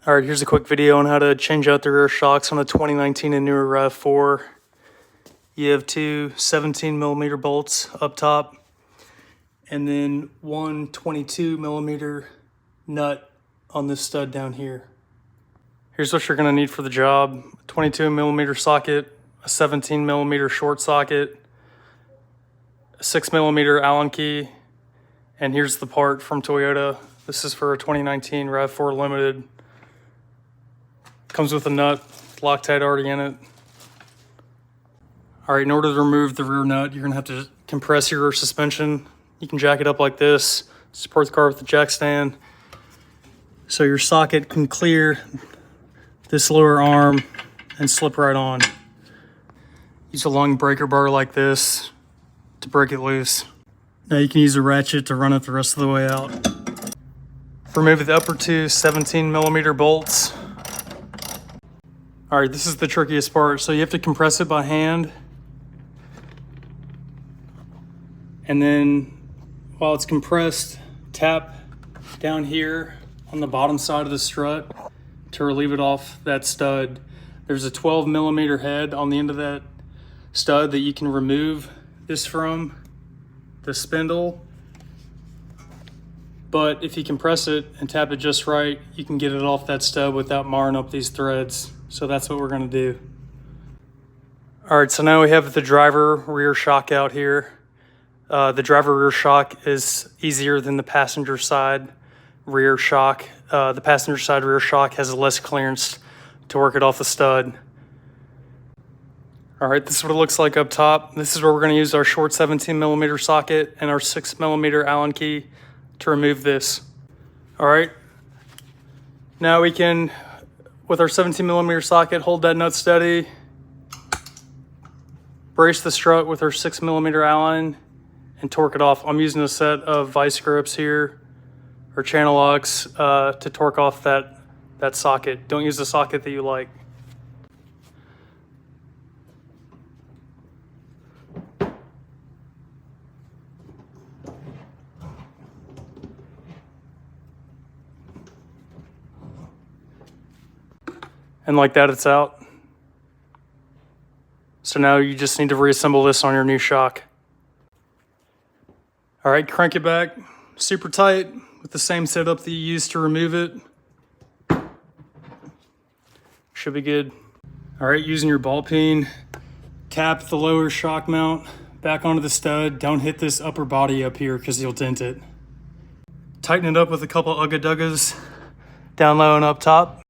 All right, here's a quick video on how to change out the rear shocks on a 2019 and newer RAV4. You have two 17mm bolts up top and then one 22mm nut on this stud down here. Here's what you're gonna need for the job: a 22mm socket, a 17mm short socket, a 6mm Allen key, and here's the part from Toyota. This is for a 2019 RAV4 Limited. Comes with a nut, Loctite already in it. All right, in order to remove the rear nut, you're gonna have to compress your rear suspension. You can jack it up like this, support the car with the jack stand, so your socket can clear this lower arm and slip right on. Use a long breaker bar like this to break it loose. Now you can use a ratchet to run it the rest of the way out. Remove the upper two 17mm bolts. All right, this is the trickiest part. So you have to compress it by hand. And then while it's compressed, tap down here on the bottom side of the strut to relieve it off that stud. There's a 12mm head on the end of that stud that you can remove this from, the spindle. But if you compress it and tap it just right, you can get it off that stud without marring up these threads. So that's what we're gonna do. All right, so now we have the driver rear shock out here. The driver rear shock is easier than the passenger side rear shock. The passenger side rear shock has less clearance to work it off the stud. All right, this is what it looks like up top. This is where we're gonna use our short 17mm socket and our 6mm Allen key to remove this. All right, now we can, with our 17mm socket, hold that nut steady, brace the strut with our 6mm Allen, and torque it off. I'm using a set of vice grips here, or channel locks, to torque off that socket. Don't use the socket that you like. And like that, it's out. So now you just need to reassemble this on your new shock. All right, crank it back super tight with the same setup that you used to remove it. Should be good. All right, using your ball peen, tap the lower shock mount back onto the stud. Don't hit this upper body up here because you'll dent it. Tighten it up with a couple ugga duggas down low and up top.